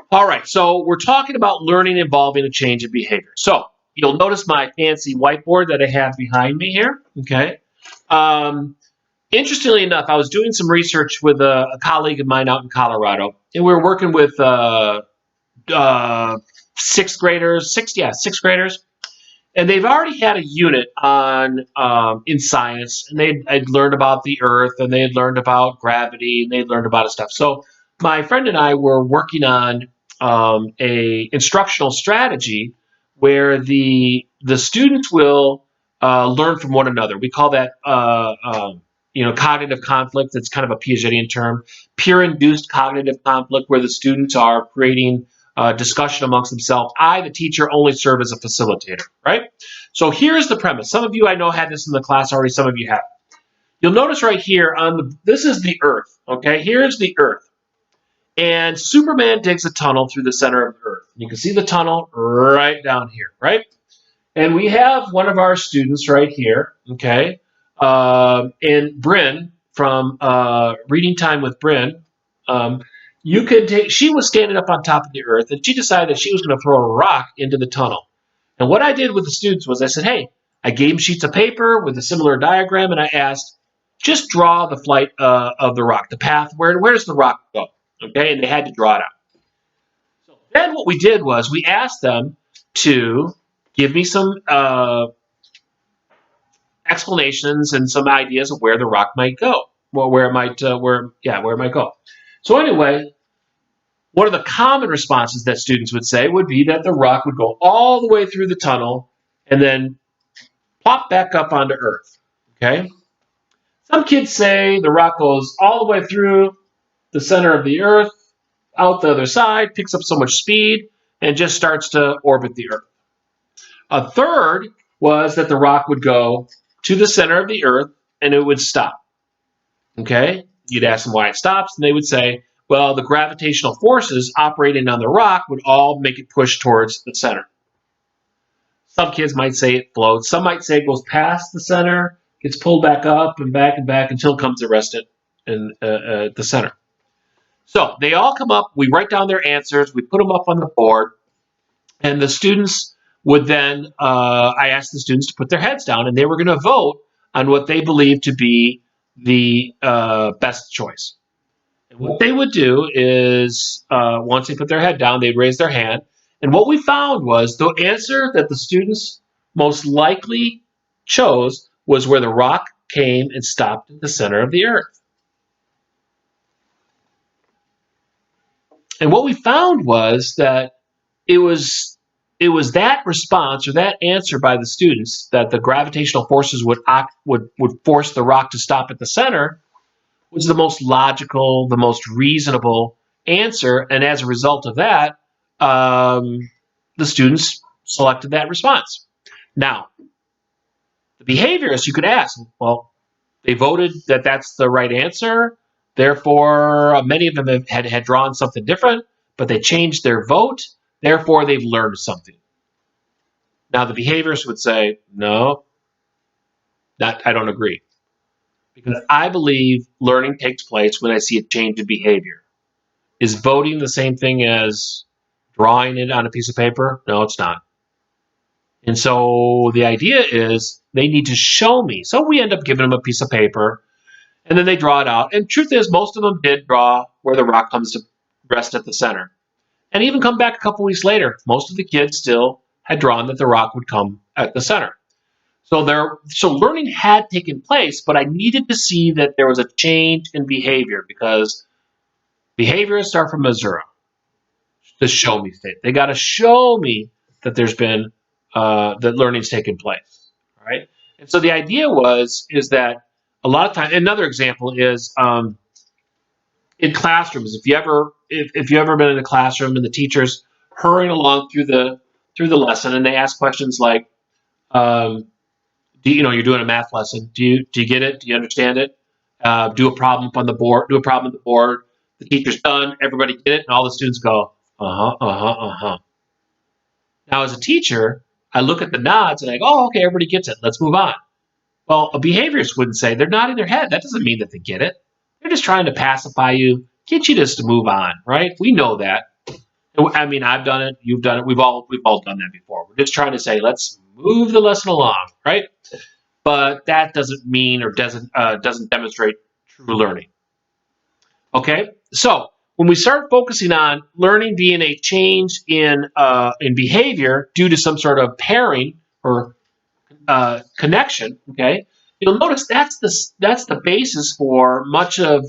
All right, so we're talking about learning involving a change in behavior. So you'll notice my fancy whiteboard that I have behind me here. Okay. Um, Interestingly enough, I was doing some research with a colleague of mine out in Colorado, and we were working with sixth graders, sixth graders, and they've already had a unit on in science, and they'd learned about the Earth, and they had learned about gravity, and they'd learned about stuff. So my friend and I were working on a instructional strategy where the students will learn from one another. We call that cognitive conflict. That's kind of a Piagetian term. Peer-induced cognitive conflict, where the students are creating discussion amongst themselves. I, the teacher, only serve as a facilitator, right? So here's the premise. Some of you I know had this in the class already. Some of you have. You'll notice right here this is the Earth. Okay, here's the Earth, and Superman digs a tunnel through the center of the Earth. You can see the tunnel right down here, right? And we have one of our students right here. Okay, and Bryn from Reading Time with Bryn. You could take. She was standing up on top of the Earth, and she decided that she was going to throw a rock into the tunnel. And what I did with the students was I said, hey, I gave them sheets of paper with a similar diagram, and I asked, just draw the flight of the rock, the path. Where does the rock go? Okay, and they had to draw it out. So then what we did was we asked them to give me some explanations and some ideas of where the rock might go, well, where it might go. So anyway, one of the common responses that students would say would be that the rock would go all the way through the tunnel and then plop back up onto Earth. Okay? Some kids say the rock goes all the way through the center of the Earth, out the other side, picks up so much speed, and just starts to orbit the Earth. A third was that the rock would go to the center of the Earth and it would stop. Okay? You'd ask them why it stops, and they would say, well, the gravitational forces operating on the rock would all make it push towards the center. Some kids might say it floats. Some might say it goes past the center, gets pulled back up and back until it comes to rest in the center. So they all come up. We write down their answers. We put them up on the board. And the students would then, I asked the students to put their heads down, and they were going to vote on what they believed to be the best choice. And what they would do is, once they put their head down, they'd raise their hand. And what we found was the answer that the students most likely chose was where the rock came and stopped at the center of the Earth. And what we found was that it was that response or that answer by the students that the gravitational forces would force the rock to stop at the center was the most logical, the most reasonable answer, and as a result of that, the students selected that response. Now, the behaviorists, you could ask, well, they voted that that's the right answer. Therefore, many of them had drawn something different, but they changed their vote. Therefore, they've learned something. Now, the behaviorists would say, no, I don't agree. Because I believe learning takes place when I see a change in behavior. Is voting the same thing as drawing it on a piece of paper? No, it's not. And so the idea is they need to show me. So we end up giving them a piece of paper, and then they draw it out. And truth is, most of them did draw where the rock comes to rest at the center. And even come back a couple weeks later, most of the kids still had drawn that the rock would come at the center. So learning had taken place, but I needed to see that there was a change in behavior because behaviorists are from Missouri. The show me state. They got to show me that there's been that learning's taken place. All right. And so the idea is that a lot of times. Another example is in classrooms. If you ever been in a classroom and the teacher's hurrying along through the lesson and they ask questions like, you're doing a math lesson. Do you get it? Do you understand it? Do a problem up on the board. Do a problem on the board. The teacher's done. Everybody get it, and all the students go, Now, as a teacher, I look at the nods and I go, oh, okay, everybody gets it. Let's move on. Well, a behaviorist wouldn't say they're nodding their head. That doesn't mean that they get it. They're just trying to pacify you, get you just to move on, right? We know that. I mean, I've done it. You've done it. We've all done that before. We're just trying to say, let's move the lesson along, right? But that doesn't mean or doesn't demonstrate true learning. Okay, so when we start focusing on learning being a change in behavior due to some sort of pairing or connection, okay, you'll notice that's the basis for much of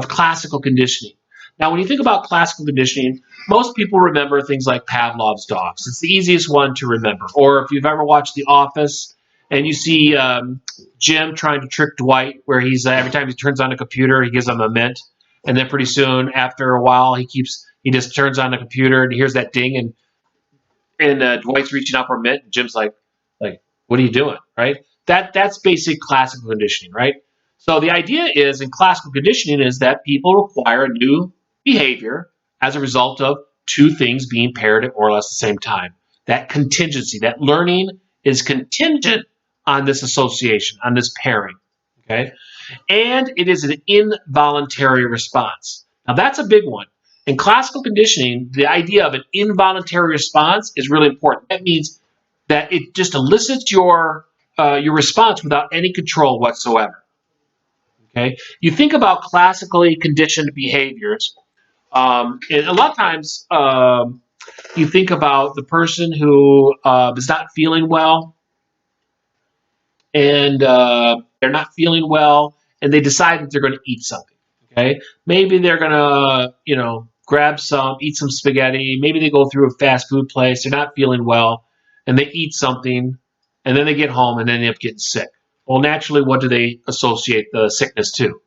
classical conditioning. Now, when you think about classical conditioning, most people remember things like Pavlov's dogs. It's the easiest one to remember. Or if you've ever watched The Office and you see Jim trying to trick Dwight, where he's every time he turns on a computer, he gives him a mint, and then pretty soon, after a while, he just turns on the computer and he hears that ding, and Dwight's reaching out for a mint, and Jim's like, what are you doing, right? That's basic classical conditioning, right? So the idea is in classical conditioning is that people require a new behavior as a result of two things being paired at more or less the same time. That contingency, that learning is contingent on this association, on this pairing, okay? And it is an involuntary response. Now, that's a big one. In classical conditioning, the idea of an involuntary response is really important. That means that it just elicits your response without any control whatsoever. Okay, you think about classically conditioned behaviors, and a lot of times you think about the person who is not feeling well, and they're not feeling well, and they decide that they're going to eat something. Okay, maybe they're going to, grab eat some spaghetti. Maybe they go through a fast food place. They're not feeling well, and they eat something, and then they get home and then they end up getting sick. Well, naturally, what do they associate the sickness to?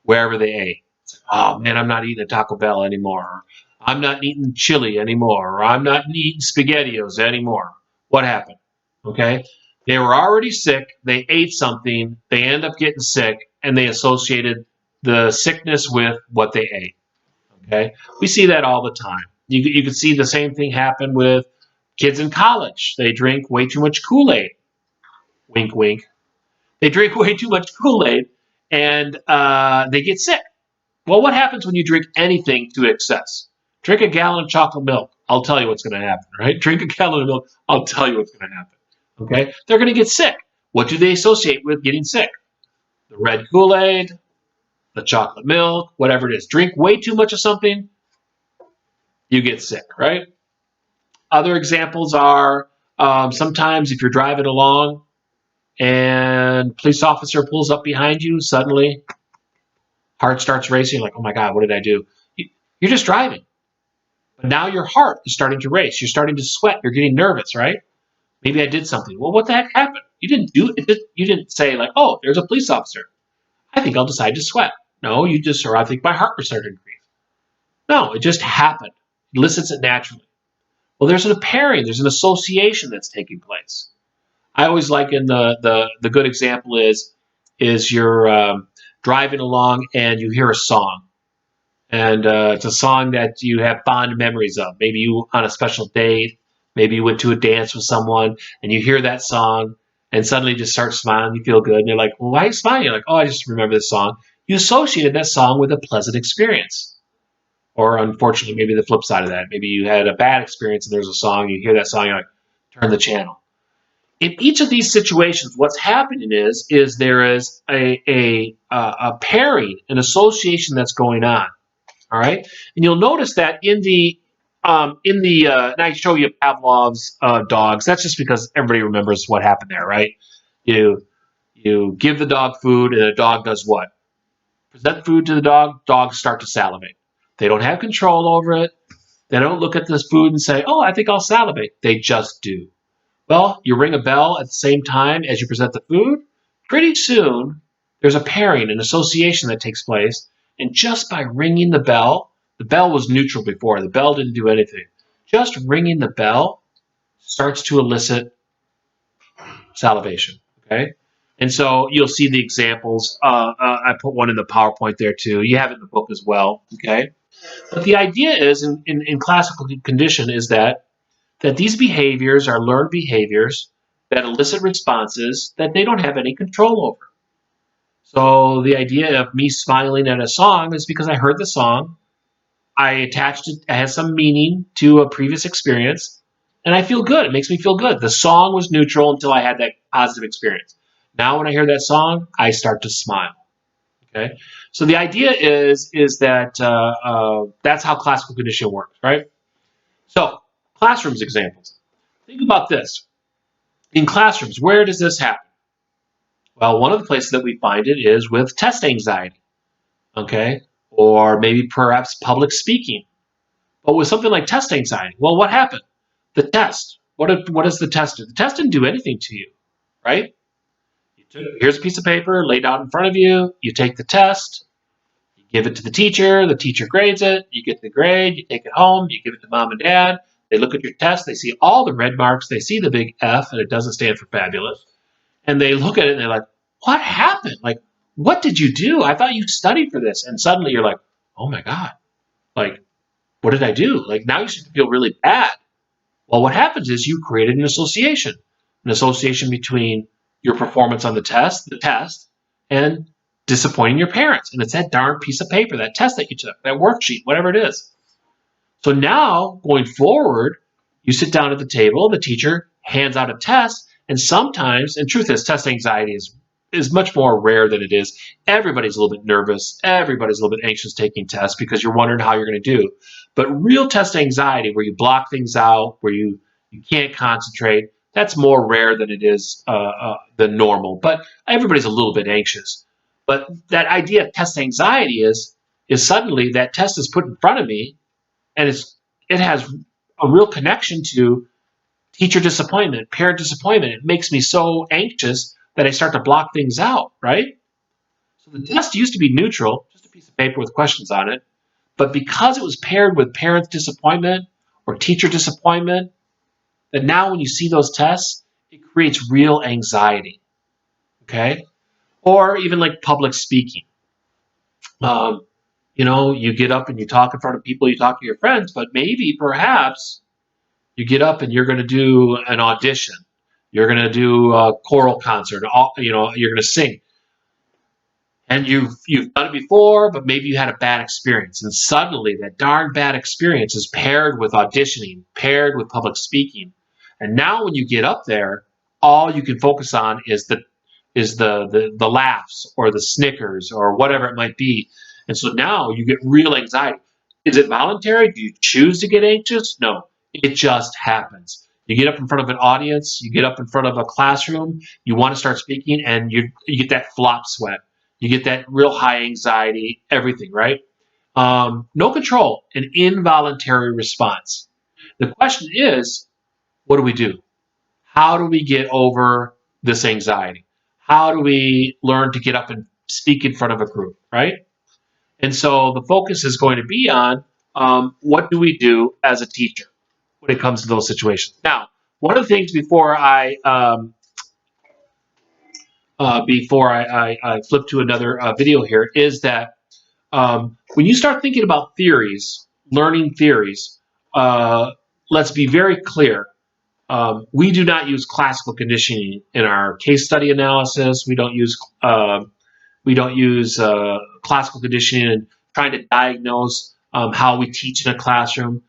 Wherever they ate. It's like, oh man, I'm not eating a Taco Bell anymore. Or, I'm not eating chili anymore. Or I'm not eating SpaghettiOs anymore. What happened? Okay, they were already sick. They ate something. They end up getting sick, and they associated the sickness with what they ate. Okay, we see that all the time. You can see the same thing happen with kids in college. They drink way too much Kool-Aid. Wink, wink. They drink way too much Kool-Aid, and they get sick. Well, what happens when you drink anything to excess? Drink a gallon of chocolate milk. I'll tell you what's going to happen, right? Drink a gallon of milk. I'll tell you what's going to happen. Okay? They're going to get sick. What do they associate with getting sick? The red Kool-Aid, the chocolate milk, whatever it is. Drink way too much of something, you get sick, right? Other examples are sometimes if you're driving along and a police officer pulls up behind you, suddenly heart starts racing, like, oh my God, what did I do? You're just driving. But now your heart is starting to race. You're starting to sweat. You're getting nervous, right? Maybe I did something. Well, what the heck happened? You didn't do it. You didn't say like, oh, there's a police officer. I think I'll decide to sweat. No, you just, or I think my heart will start to increase. No, it just happened. It elicits it naturally. Well, there's a pairing. There's an association that's taking place. I always like in the good example is you're driving along and you hear a song, and it's a song that you have fond memories of. Maybe you on a special date, maybe you went to a dance with someone, and you hear that song, and suddenly you just start smiling. You feel good, and they're like, "Well, why are you smiling?" You're like, "Oh, I just remember this song." You associated that song with a pleasant experience, or unfortunately, maybe the flip side of that. Maybe you had a bad experience, and there's a song. You hear that song, you're like, "Turn the channel." In each of these situations, what's happening is there is a pairing, an association that's going on. All right, and you'll notice that and I show you Pavlov's dogs. That's just because everybody remembers what happened there, right? You you give the dog food, and the dog does what? Present food to the dog. Dogs start to salivate. They don't have control over it. They don't look at this food and say, "Oh, I think I'll salivate." They just do. Well, you ring a bell at the same time as you present the food. Pretty soon, there's a pairing, an association that takes place. And just by ringing the bell was neutral before. The bell didn't do anything. Just ringing the bell starts to elicit salivation. Okay? And so you'll see the examples. I put one in the PowerPoint there too. You have it in the book as well. Okay? But the idea is in classical condition is that these behaviors are learned behaviors that elicit responses that they don't have any control over. So the idea of me smiling at a song is because I heard the song, I attached it, I had some meaning to a previous experience, and I feel good. It makes me feel good. The song was neutral until I had that positive experience. Now, when I hear that song, I start to smile. Okay, so the idea is that that's how classical conditioning works, right? So, classrooms examples. Think about this. In classrooms, where does this happen? Well, one of the places that we find it is with test anxiety, okay, or maybe perhaps public speaking. But with something like test anxiety, well, what happened? The test. What does the test do? The test didn't do anything to you, right? Here's a piece of paper laid out in front of you. You take the test. You give it to the teacher grades it, you get the grade, you take it home, you give it to mom and dad, they look at your test, they see all the red marks, they see the big F, and it doesn't stand for fabulous, and they look at it and they're like, what happened? Like, what did you do? I thought you studied for this. And suddenly you're like, oh my God, like, what did I do? Like, now you should feel really bad. Well, what happens is you created an association between your performance on the test, and disappointing your parents. And it's that darn piece of paper, that test that you took, that worksheet, whatever it is. So now, going forward, you sit down at the table, the teacher hands out a test, and sometimes, and truth is, test anxiety is much more rare than it is. Everybody's a little bit nervous. Everybody's a little bit anxious taking tests because you're wondering how you're going to do. But real test anxiety, where you block things out, where you can't concentrate, that's more rare than it is than normal. But everybody's a little bit anxious. But that idea of test anxiety is suddenly that test is put in front of me, and it has a real connection to teacher disappointment, parent disappointment. It makes me so anxious that I start to block things out, right? So the test used to be neutral, just a piece of paper with questions on it. But because it was paired with parent disappointment or teacher disappointment, that now when you see those tests, it creates real anxiety, okay? Or even like public speaking. Um, you get up and you talk in front of people, you talk to your friends, but maybe perhaps you get up and you're going to do an audition. You're going to do a choral concert. You're going to sing. And you've done it before, but maybe you had a bad experience. And suddenly that darn bad experience is paired with auditioning, paired with public speaking. And now when you get up there, all you can focus on is the laughs or the snickers or whatever it might be. And so now you get real anxiety. Is it voluntary? Do you choose to get anxious? No, it just happens. You get up in front of an audience, you get up in front of a classroom, you want to start speaking, and you get that flop sweat. You get that real high anxiety, everything, right? No control, an involuntary response. The question is, what do we do? How do we get over this anxiety? How do we learn to get up and speak in front of a group, right? And so the focus is going to be on what do we do as a teacher when it comes to those situations. Now, one of the things before I flip to another video here is that when you start thinking about theories, learning theories, let's be very clear. We do not use classical conditioning in our case study analysis. We don't use classical conditioning in trying to diagnose how we teach in a classroom.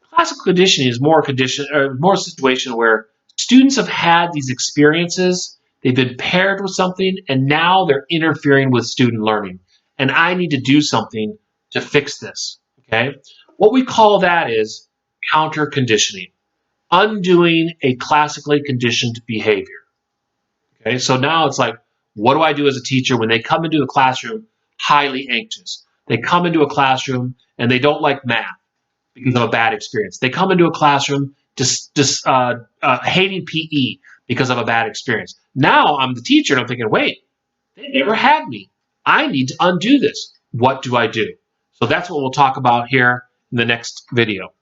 Classical conditioning is more a situation where students have had these experiences, they've been paired with something, and now they're interfering with student learning. And I need to do something to fix this. Okay? What we call that is counter conditioning, undoing a classically conditioned behavior. Okay, so now it's like, what do I do as a teacher when they come into a classroom highly anxious? They come into a classroom and they don't like math because of a bad experience. They come into a classroom just hating PE because of a bad experience. Now I'm the teacher and I'm thinking, wait, they never had me. I need to undo this. What do I do? So that's what we'll talk about here in the next video.